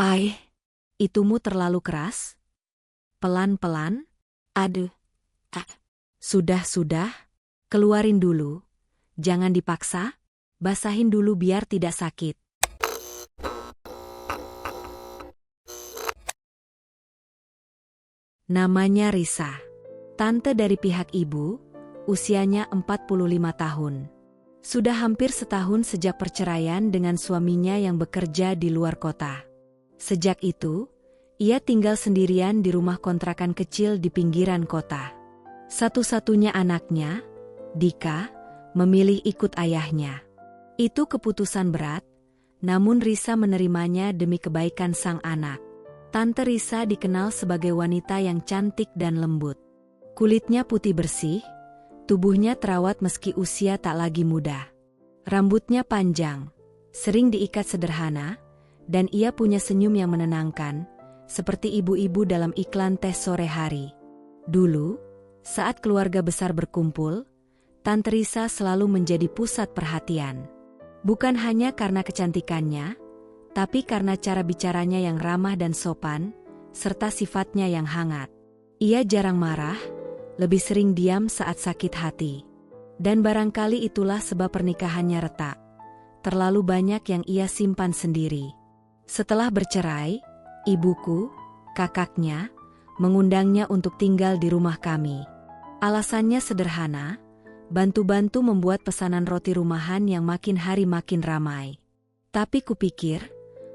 Ai, itumu terlalu keras. Pelan-pelan. Aduh. Sudah. Keluarin dulu. Jangan dipaksa. Basahin dulu biar tidak sakit. Namanya Risa. Tante dari pihak ibu, usianya 45 tahun. Sudah hampir setahun sejak perceraian dengan suaminya yang bekerja di luar kota. Sejak itu, ia tinggal sendirian di rumah kontrakan kecil di pinggiran kota. Satu-satunya anaknya, Dika, memilih ikut ayahnya. Itu keputusan berat, namun Risa menerimanya demi kebaikan sang anak. Tante Risa dikenal sebagai wanita yang cantik dan lembut. Kulitnya putih bersih, tubuhnya terawat meski usia tak lagi muda. Rambutnya panjang, sering diikat sederhana, dan ia punya senyum yang menenangkan, seperti ibu-ibu dalam iklan teh sore hari. Dulu, saat keluarga besar berkumpul, Tante Risa selalu menjadi pusat perhatian. Bukan hanya karena kecantikannya, tapi karena cara bicaranya yang ramah dan sopan, serta sifatnya yang hangat. Ia jarang marah, lebih sering diam saat sakit hati. Dan barangkali itulah sebab pernikahannya retak. Terlalu banyak yang ia simpan sendiri. Setelah bercerai, ibuku, kakaknya, mengundangnya untuk tinggal di rumah kami. Alasannya sederhana, bantu-bantu membuat pesanan roti rumahan yang makin hari makin ramai. Tapi kupikir,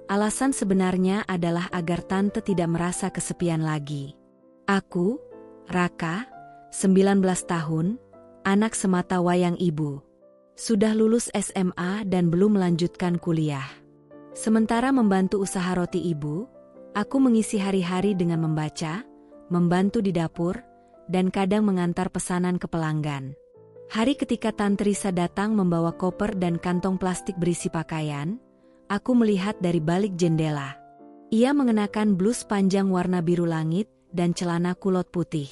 alasan sebenarnya adalah agar tante tidak merasa kesepian lagi. Aku, Raka, 19 tahun, anak semata wayang ibu. Sudah lulus SMA dan belum melanjutkan kuliah. Sementara membantu usaha roti ibu, aku mengisi hari-hari dengan membaca, membantu di dapur, dan kadang mengantar pesanan ke pelanggan. Hari ketika Tante Risa datang membawa koper dan kantong plastik berisi pakaian, aku melihat dari balik jendela. Ia mengenakan blus panjang warna biru langit dan celana kulot putih.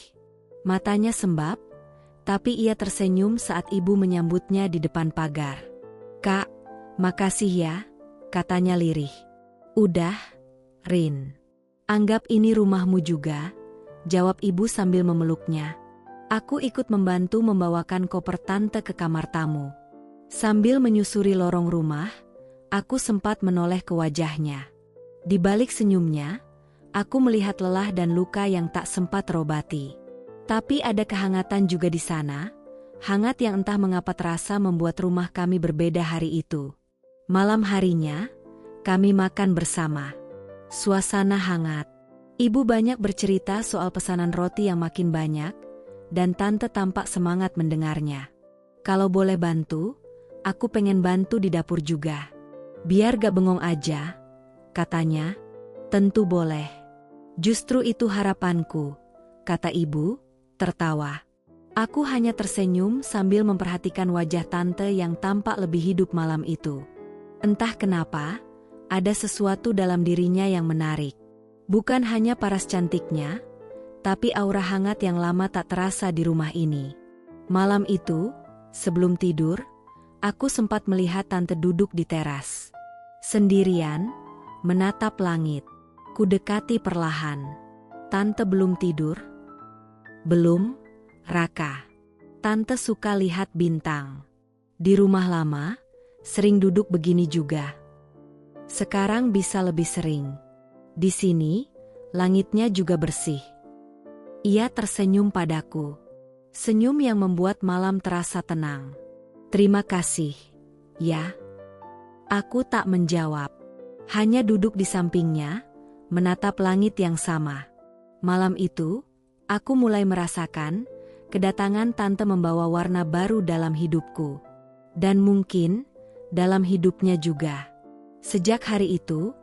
Matanya sembab, tapi ia tersenyum saat ibu menyambutnya di depan pagar. "Kak, makasih ya," katanya lirih. "Udah, Rin. Anggap ini rumahmu juga," jawab ibu sambil memeluknya. Aku ikut membantu membawakan koper tante ke kamar tamu. Sambil menyusuri lorong rumah, aku sempat menoleh ke wajahnya. Di balik senyumnya, aku melihat lelah dan luka yang tak sempat terobati. Tapi ada kehangatan juga di sana, hangat yang entah mengapa terasa membuat rumah kami berbeda hari itu. Malam harinya, kami makan bersama. Suasana hangat. Ibu banyak bercerita soal pesanan roti yang makin banyak, dan tante tampak semangat mendengarnya. "Kalau boleh bantu, aku pengen bantu di dapur juga. Biar gak bengong aja," katanya. "Tentu boleh. Justru itu harapanku," kata ibu, tertawa. Aku hanya tersenyum sambil memperhatikan wajah tante yang tampak lebih hidup malam itu. Entah kenapa, ada sesuatu dalam dirinya yang menarik. Bukan hanya paras cantiknya, tapi aura hangat yang lama tak terasa di rumah ini. Malam itu, sebelum tidur, aku sempat melihat tante duduk di teras. Sendirian, menatap langit. Kudekati perlahan. "Tante belum tidur?" "Belum, Raka. Tante suka lihat bintang. Di rumah lama, sering duduk begini juga. Sekarang bisa lebih sering. Di sini, langitnya juga bersih." Ia tersenyum padaku. Senyum yang membuat malam terasa tenang. "Terima kasih, ya." Aku tak menjawab. Hanya duduk di sampingnya, menatap langit yang sama. Malam itu, aku mulai merasakan, kedatangan tante membawa warna baru dalam hidupku. Dan mungkin, dalam hidupnya juga. Sejak hari itu,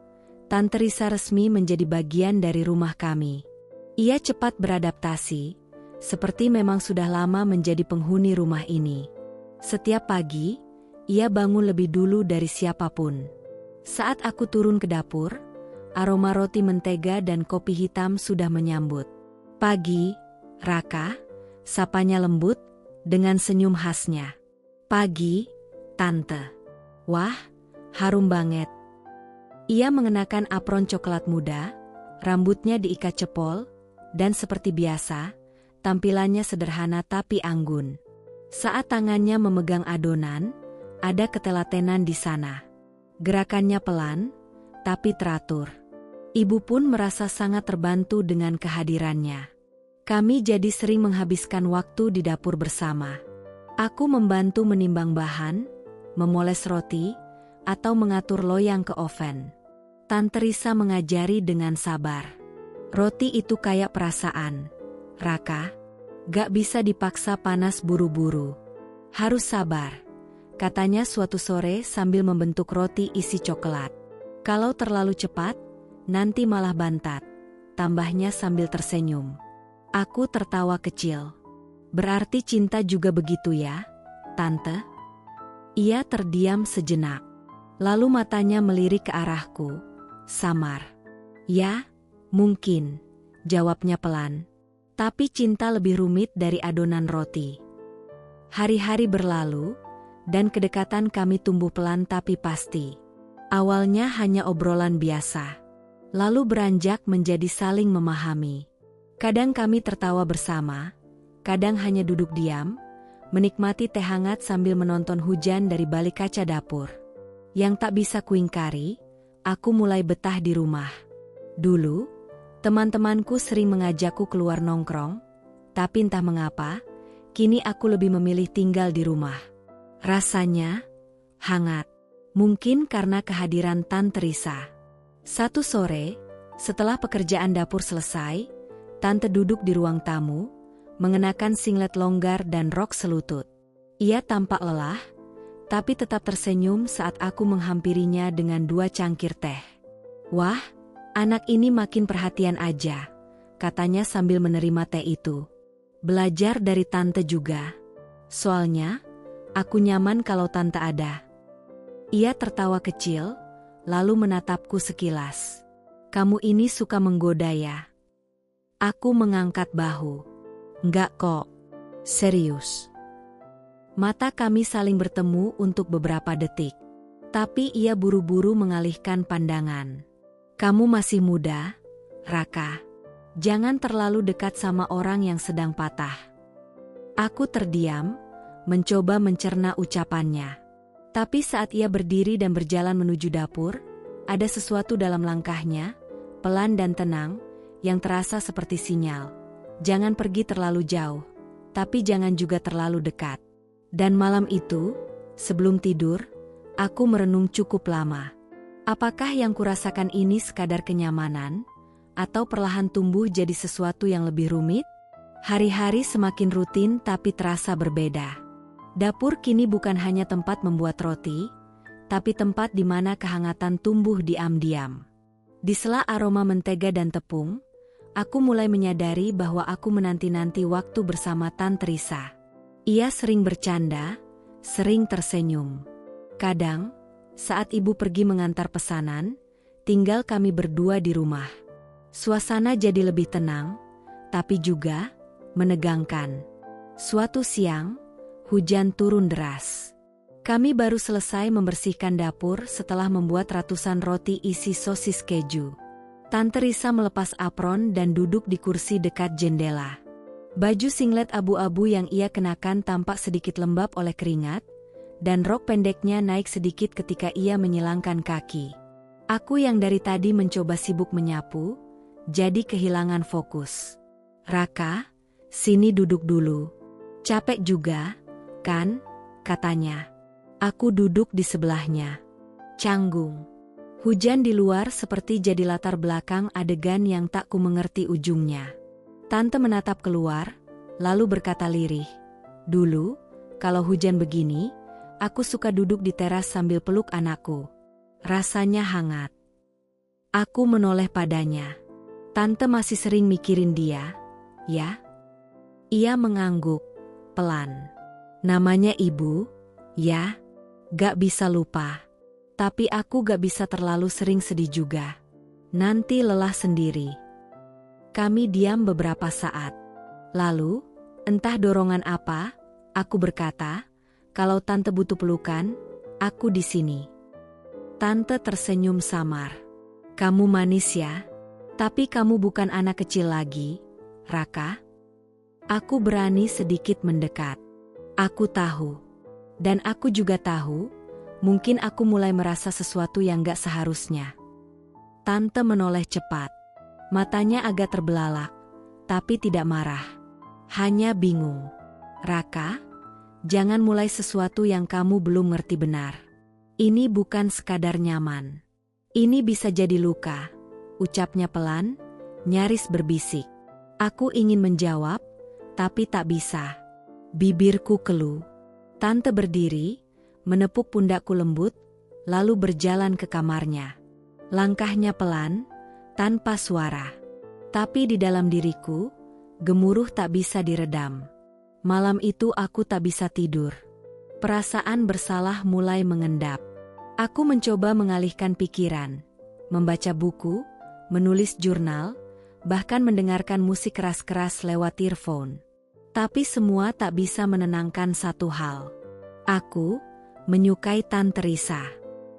Tante Risa resmi menjadi bagian dari rumah kami. Ia cepat beradaptasi, seperti memang sudah lama menjadi penghuni rumah ini. Setiap pagi, ia bangun lebih dulu dari siapapun. Saat aku turun ke dapur, aroma roti mentega dan kopi hitam sudah menyambut. "Pagi, Raka," sapanya lembut, dengan senyum khasnya. "Pagi, Tante." "Wah, harum banget." Ia mengenakan apron coklat muda, rambutnya diikat cepol, dan seperti biasa, tampilannya sederhana tapi anggun. Saat tangannya memegang adonan, ada ketelatenan di sana. Gerakannya pelan, tapi teratur. Ibu pun merasa sangat terbantu dengan kehadirannya. Kami jadi sering menghabiskan waktu di dapur bersama. Aku membantu menimbang bahan, memoles roti, atau mengatur loyang ke oven. Tante Risa mengajari dengan sabar. Roti itu kayak perasaan, Raka. Gak bisa dipaksa panas buru-buru. Harus sabar, katanya suatu sore sambil membentuk roti isi coklat. Kalau terlalu cepat, nanti malah bantat, tambahnya sambil tersenyum. Aku tertawa kecil. Berarti cinta juga begitu ya, Tante? Ia terdiam sejenak. Lalu matanya melirik ke arahku. Samar. Ya, mungkin, jawabnya pelan. Tapi cinta lebih rumit dari adonan roti. Hari-hari berlalu, dan kedekatan kami tumbuh pelan tapi pasti. Awalnya hanya obrolan biasa. Lalu beranjak menjadi saling memahami. Kadang kami tertawa bersama, kadang hanya duduk diam, menikmati teh hangat sambil menonton hujan dari balik kaca dapur. Yang tak bisa kuingkari, aku mulai betah di rumah. Dulu, teman-temanku sering mengajakku keluar nongkrong, tapi entah mengapa, kini aku lebih memilih tinggal di rumah. Rasanya hangat, mungkin karena kehadiran Tante Risa. Satu sore, setelah pekerjaan dapur selesai, Tante duduk di ruang tamu, mengenakan singlet longgar dan rok selutut. Ia tampak lelah, tapi tetap tersenyum saat aku menghampirinya dengan 2 cangkir teh. Wah, anak ini makin perhatian aja, katanya sambil menerima teh itu. Belajar dari Tante juga. Soalnya, aku nyaman kalau Tante ada. Ia tertawa kecil, lalu menatapku sekilas. Kamu ini suka menggoda ya? Aku mengangkat bahu. Enggak kok. Serius. Mata kami saling bertemu untuk beberapa detik. Tapi ia buru-buru mengalihkan pandangan. Kamu masih muda, Raka. Jangan terlalu dekat sama orang yang sedang patah. Aku terdiam, mencoba mencerna ucapannya. Tapi saat ia berdiri dan berjalan menuju dapur, ada sesuatu dalam langkahnya, pelan dan tenang, yang terasa seperti sinyal. Jangan pergi terlalu jauh, tapi jangan juga terlalu dekat. Dan malam itu, sebelum tidur, aku merenung cukup lama. Apakah yang kurasakan ini sekadar kenyamanan, atau perlahan tumbuh jadi sesuatu yang lebih rumit? Hari-hari semakin rutin tapi terasa berbeda. Dapur kini bukan hanya tempat membuat roti, tapi tempat di mana kehangatan tumbuh diam-diam. Di sela aroma mentega dan tepung, aku mulai menyadari bahwa aku menanti-nanti waktu bersama Tante Risa. Ia sering bercanda, sering tersenyum. Kadang, saat ibu pergi mengantar pesanan, tinggal kami berdua di rumah. Suasana jadi lebih tenang, tapi juga menegangkan. Suatu siang, hujan turun deras. Kami baru selesai membersihkan dapur setelah membuat ratusan roti isi sosis keju. Tante Risa melepas apron dan duduk di kursi dekat jendela. Baju singlet abu-abu yang ia kenakan tampak sedikit lembab oleh keringat, dan rok pendeknya naik sedikit ketika ia menyilangkan kaki. Aku yang dari tadi mencoba sibuk menyapu, jadi kehilangan fokus. Raka, sini duduk dulu. Capek juga, kan? Katanya. Aku duduk di sebelahnya. Canggung. Hujan di luar seperti jadi latar belakang adegan yang tak ku mengerti ujungnya. Tante menatap keluar, lalu berkata lirih. Dulu, kalau hujan begini, aku suka duduk di teras sambil peluk anakku. Rasanya hangat. Aku menoleh padanya. Tante masih sering mikirin dia, ya? Ia mengangguk, pelan. Namanya ibu, ya? Gak bisa lupa. Tapi aku gak bisa terlalu sering sedih juga. Nanti lelah sendiri. Kami diam beberapa saat. Lalu, entah dorongan apa, aku berkata, kalau Tante butuh pelukan, aku di sini. Tante tersenyum samar. Kamu manis ya, tapi kamu bukan anak kecil lagi, Raka. Aku berani sedikit mendekat. Aku tahu. Dan aku juga tahu, mungkin aku mulai merasa sesuatu yang gak seharusnya. Tante menoleh cepat. Matanya agak terbelalak, tapi tidak marah. Hanya bingung. Raka, jangan mulai sesuatu yang kamu belum ngerti benar. Ini bukan sekadar nyaman. Ini bisa jadi luka. Ucapnya pelan, nyaris berbisik. Aku ingin menjawab, tapi tak bisa. Bibirku keluh. Tante berdiri, menepuk pundakku lembut, lalu berjalan ke kamarnya. Langkahnya pelan, tanpa suara. Tapi di dalam diriku, gemuruh tak bisa diredam. Malam itu aku tak bisa tidur. Perasaan bersalah mulai mengendap. Aku mencoba mengalihkan pikiran, membaca buku, menulis jurnal, bahkan mendengarkan musik keras-keras lewat earphone. Tapi semua tak bisa menenangkan satu hal. Aku menyukai Tante Risa.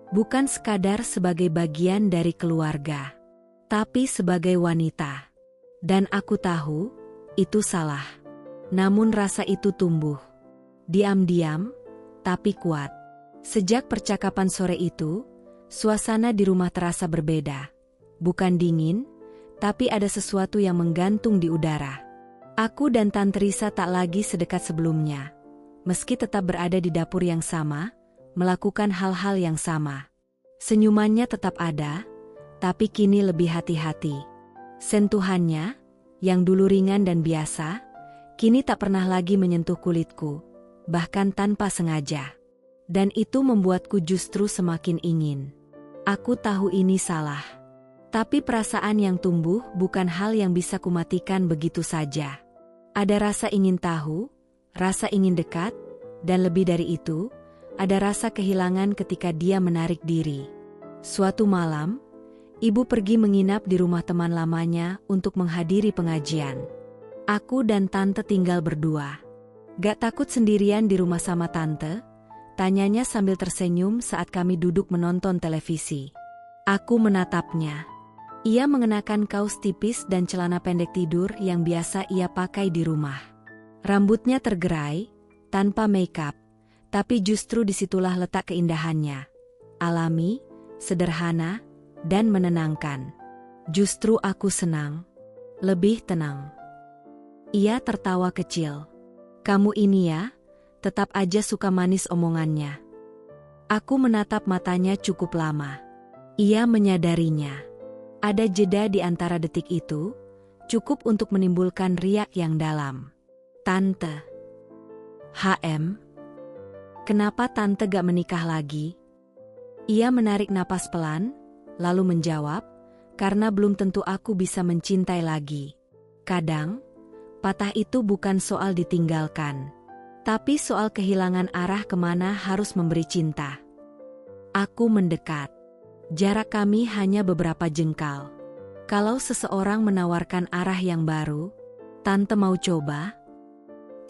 Bukan sekadar sebagai bagian dari keluarga, tapi sebagai wanita. Dan aku tahu, itu salah. Namun rasa itu tumbuh. Diam-diam, tapi kuat. Sejak percakapan sore itu, suasana di rumah terasa berbeda. Bukan dingin, tapi ada sesuatu yang menggantung di udara. Aku dan Tante Risa tak lagi sedekat sebelumnya. Meski tetap berada di dapur yang sama, melakukan hal-hal yang sama. Senyumannya tetap ada, tapi kini lebih hati-hati. Sentuhannya, yang dulu ringan dan biasa, kini tak pernah lagi menyentuh kulitku, bahkan tanpa sengaja. Dan itu membuatku justru semakin ingin. Aku tahu ini salah. Tapi perasaan yang tumbuh bukan hal yang bisa kumatikan begitu saja. Ada rasa ingin tahu, rasa ingin dekat, dan lebih dari itu, ada rasa kehilangan ketika dia menarik diri. Suatu malam, ibu pergi menginap di rumah teman lamanya untuk menghadiri pengajian. Aku dan Tante tinggal berdua. Gak takut sendirian di rumah sama Tante? Tanyanya sambil tersenyum saat kami duduk menonton televisi. Aku menatapnya. Ia mengenakan kaos tipis dan celana pendek tidur yang biasa ia pakai di rumah. Rambutnya tergerai, tanpa make-up, tapi justru disitulah letak keindahannya. Alami, sederhana, dan menenangkan. Justru aku senang. Lebih tenang. Ia tertawa kecil. Kamu ini ya, tetap aja suka manis omongannya. Aku menatap matanya cukup lama. Ia menyadarinya. Ada jeda di antara detik itu, cukup untuk menimbulkan riak yang dalam. Tante. HM. Kenapa Tante gak menikah lagi? Ia menarik napas pelan, lalu menjawab, karena belum tentu aku bisa mencintai lagi. Kadang, patah itu bukan soal ditinggalkan, tapi soal kehilangan arah kemana harus memberi cinta. Aku mendekat. Jarak kami hanya beberapa jengkal. Kalau seseorang menawarkan arah yang baru, Tante mau coba?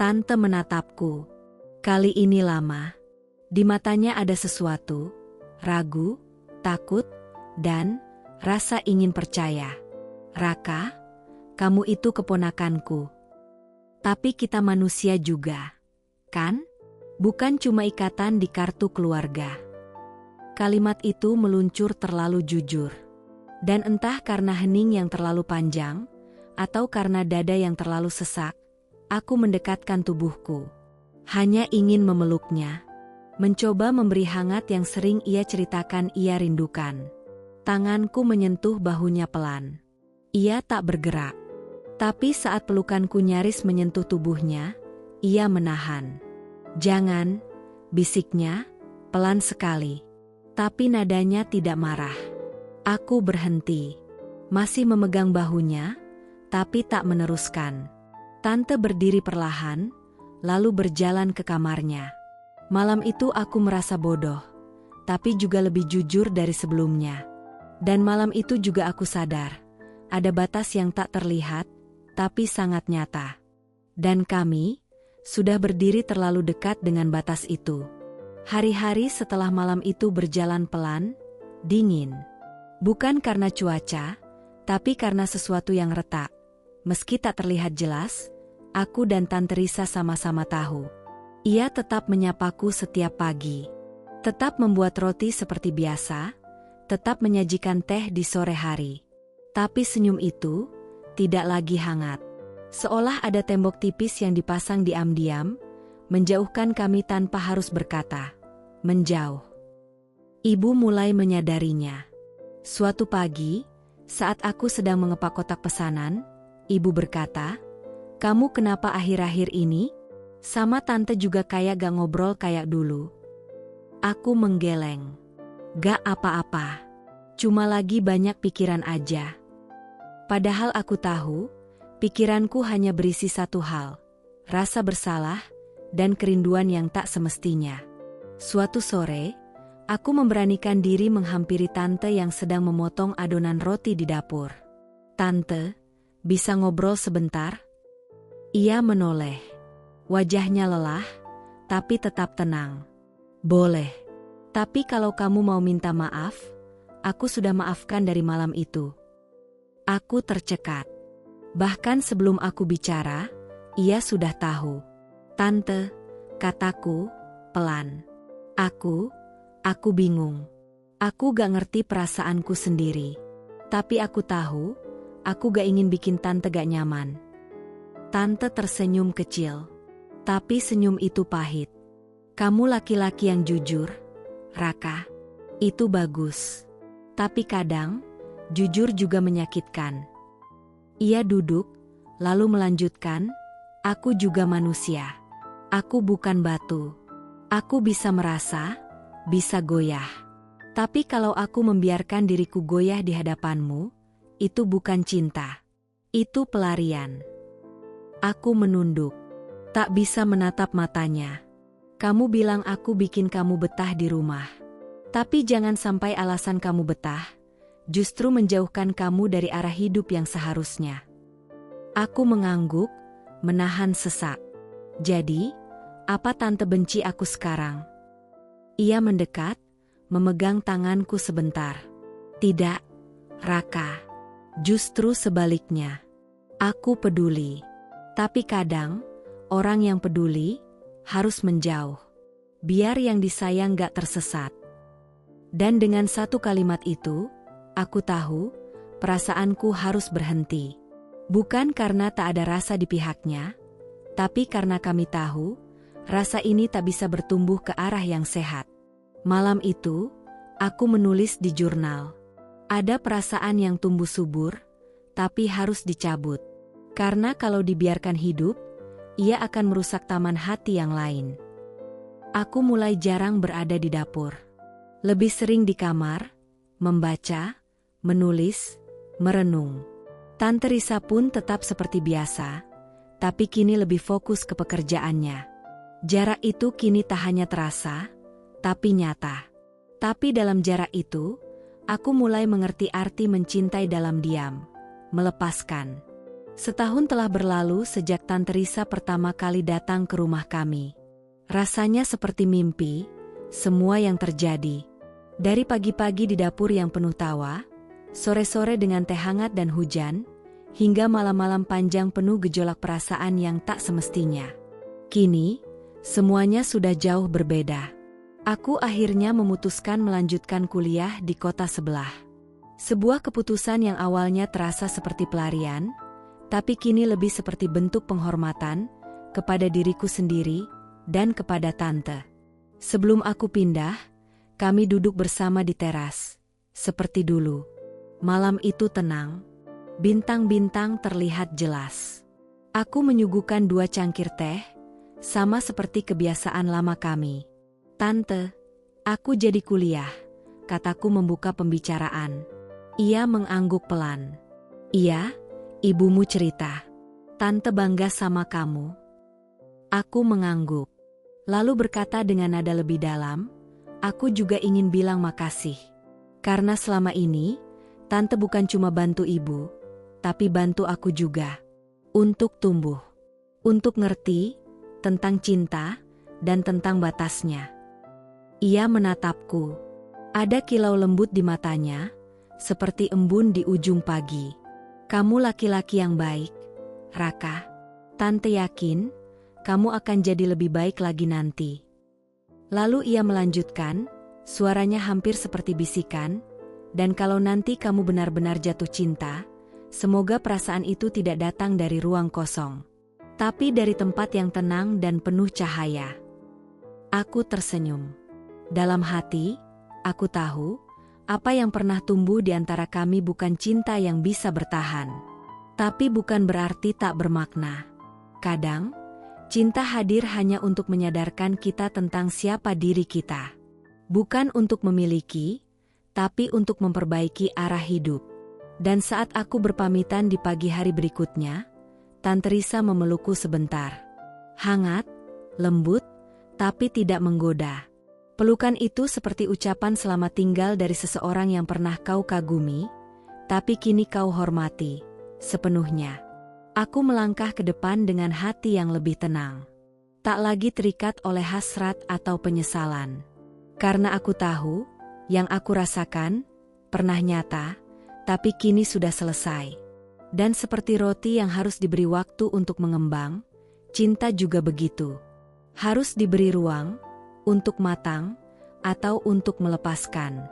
Tante menatapku. Kali ini lama. Di matanya ada sesuatu, ragu, takut, dan rasa ingin percaya. Raka, kamu itu keponakanku. Tapi kita manusia juga, kan? Bukan cuma ikatan di kartu keluarga. Kalimat itu meluncur terlalu jujur. Dan entah karena hening yang terlalu panjang, atau karena dada yang terlalu sesak, aku mendekatkan tubuhku. Hanya ingin memeluknya. Mencoba memberi hangat yang sering ia ceritakan ia rindukan. Tanganku menyentuh bahunya pelan. Ia tak bergerak. Tapi saat pelukanku nyaris menyentuh tubuhnya, ia menahan. Jangan, bisiknya, pelan sekali. Tapi nadanya tidak marah. Aku berhenti. Masih memegang bahunya, tapi tak meneruskan. Tante berdiri perlahan, lalu berjalan ke kamarnya. Malam itu aku merasa bodoh, tapi juga lebih jujur dari sebelumnya. Dan malam itu juga aku sadar, ada batas yang tak terlihat, tapi sangat nyata. Dan kami sudah berdiri terlalu dekat dengan batas itu. Hari-hari setelah malam itu berjalan pelan, dingin. Bukan karena cuaca, tapi karena sesuatu yang retak. Meski tak terlihat jelas, aku dan Tante Risa sama-sama tahu. Ia tetap menyapaku setiap pagi. Tetap membuat roti seperti biasa, tetap menyajikan teh di sore hari. Tapi senyum itu tidak lagi hangat. Seolah ada tembok tipis yang dipasang diam-diam, menjauhkan kami tanpa harus berkata. Menjauh. Ibu mulai menyadarinya. Suatu pagi, saat aku sedang mengepak kotak pesanan, ibu berkata, "Kamu kenapa akhir-akhir ini? Sama tante juga kayak gak ngobrol kayak dulu." Aku menggeleng. Gak apa-apa. Cuma lagi banyak pikiran aja. Padahal aku tahu, pikiranku hanya berisi satu hal. Rasa bersalah dan kerinduan yang tak semestinya. Suatu sore, aku memberanikan diri menghampiri tante yang sedang memotong adonan roti di dapur. "Tante, bisa ngobrol sebentar?" Ia menoleh. Wajahnya lelah, tapi tetap tenang. "Boleh. Tapi kalau kamu mau minta maaf, aku sudah maafkan dari malam itu." Aku tercekat. Bahkan sebelum aku bicara, ia sudah tahu. "Tante," kataku, pelan. Aku bingung. Aku gak ngerti perasaanku sendiri. Tapi aku tahu, aku gak ingin bikin tante gak nyaman." Tante tersenyum kecil. Tapi senyum itu pahit. "Kamu laki-laki yang jujur, Raka. Itu bagus. Tapi kadang, jujur juga menyakitkan." Ia duduk, lalu melanjutkan, "Aku juga manusia. Aku bukan batu. Aku bisa merasa, bisa goyah. Tapi kalau aku membiarkan diriku goyah di hadapanmu, itu bukan cinta. Itu pelarian." Aku menunduk. Tak bisa menatap matanya. "Kamu bilang aku bikin kamu betah di rumah. Tapi jangan sampai alasan kamu betah justru menjauhkan kamu dari arah hidup yang seharusnya." Aku mengangguk, menahan sesak. "Jadi, apa tante benci aku sekarang?" Ia mendekat, memegang tanganku sebentar. "Tidak, Raka. Justru sebaliknya. Aku peduli. Tapi kadang, orang yang peduli harus menjauh. Biar yang disayang gak tersesat." Dan dengan satu kalimat itu, aku tahu, perasaanku harus berhenti. Bukan karena tak ada rasa di pihaknya, tapi karena kami tahu, rasa ini tak bisa bertumbuh ke arah yang sehat. Malam itu, aku menulis di jurnal. Ada perasaan yang tumbuh subur, tapi harus dicabut. Karena kalau dibiarkan hidup, ia akan merusak taman hati yang lain. Aku mulai jarang berada di dapur. Lebih sering di kamar, membaca, menulis, merenung. Tante Risa pun tetap seperti biasa, tapi kini lebih fokus ke pekerjaannya. Jarak itu kini tak hanya terasa, tapi nyata. Tapi dalam jarak itu, aku mulai mengerti arti mencintai dalam diam, melepaskan. Setahun telah berlalu sejak Tante Risa pertama kali datang ke rumah kami. Rasanya seperti mimpi, semua yang terjadi. Dari pagi-pagi di dapur yang penuh tawa, sore-sore dengan teh hangat dan hujan, hingga malam-malam panjang penuh gejolak perasaan yang tak semestinya. Kini, semuanya sudah jauh berbeda. Aku akhirnya memutuskan melanjutkan kuliah di kota sebelah. Sebuah keputusan yang awalnya terasa seperti pelarian, tapi kini lebih seperti bentuk penghormatan kepada diriku sendiri dan kepada tante. Sebelum aku pindah, kami duduk bersama di teras, seperti dulu. Malam itu tenang, bintang-bintang terlihat jelas. Aku menyuguhkan 2 cangkir teh, sama seperti kebiasaan lama kami. "Tante, aku jadi kuliah," kataku membuka pembicaraan. Ia mengangguk pelan. "Iya, ibumu cerita. Tante bangga sama kamu." Aku mengangguk, lalu berkata dengan nada lebih dalam, "Aku juga ingin bilang makasih. Karena selama ini, tante bukan cuma bantu ibu, tapi bantu aku juga. Untuk tumbuh. Untuk ngerti tentang cinta dan tentang batasnya." Ia menatapku. Ada kilau lembut di matanya, seperti embun di ujung pagi. Kamu laki-laki yang baik, Raka. Tante yakin, kamu akan jadi lebih baik lagi nanti. Lalu ia melanjutkan, suaranya hampir seperti bisikan, dan kalau nanti kamu benar-benar jatuh cinta, semoga perasaan itu tidak datang dari ruang kosong, tapi dari tempat yang tenang dan penuh cahaya. Aku tersenyum. Dalam hati, aku tahu, apa yang pernah tumbuh di antara kami bukan cinta yang bisa bertahan. Tapi bukan berarti tak bermakna. Kadang, cinta hadir hanya untuk menyadarkan kita tentang siapa diri kita. Bukan untuk memiliki, tapi untuk memperbaiki arah hidup. Dan saat aku berpamitan di pagi hari berikutnya, Tante Risa memelukku sebentar. Hangat, lembut, tapi tidak menggoda. Pelukan itu seperti ucapan selamat tinggal dari seseorang yang pernah kau kagumi, tapi kini kau hormati sepenuhnya. Aku melangkah ke depan dengan hati yang lebih tenang. Tak lagi terikat oleh hasrat atau penyesalan. Karena aku tahu, yang aku rasakan, pernah nyata, tapi kini sudah selesai. Dan seperti roti yang harus diberi waktu untuk mengembang, cinta juga begitu. Harus diberi ruang, untuk matang, atau untuk melepaskan.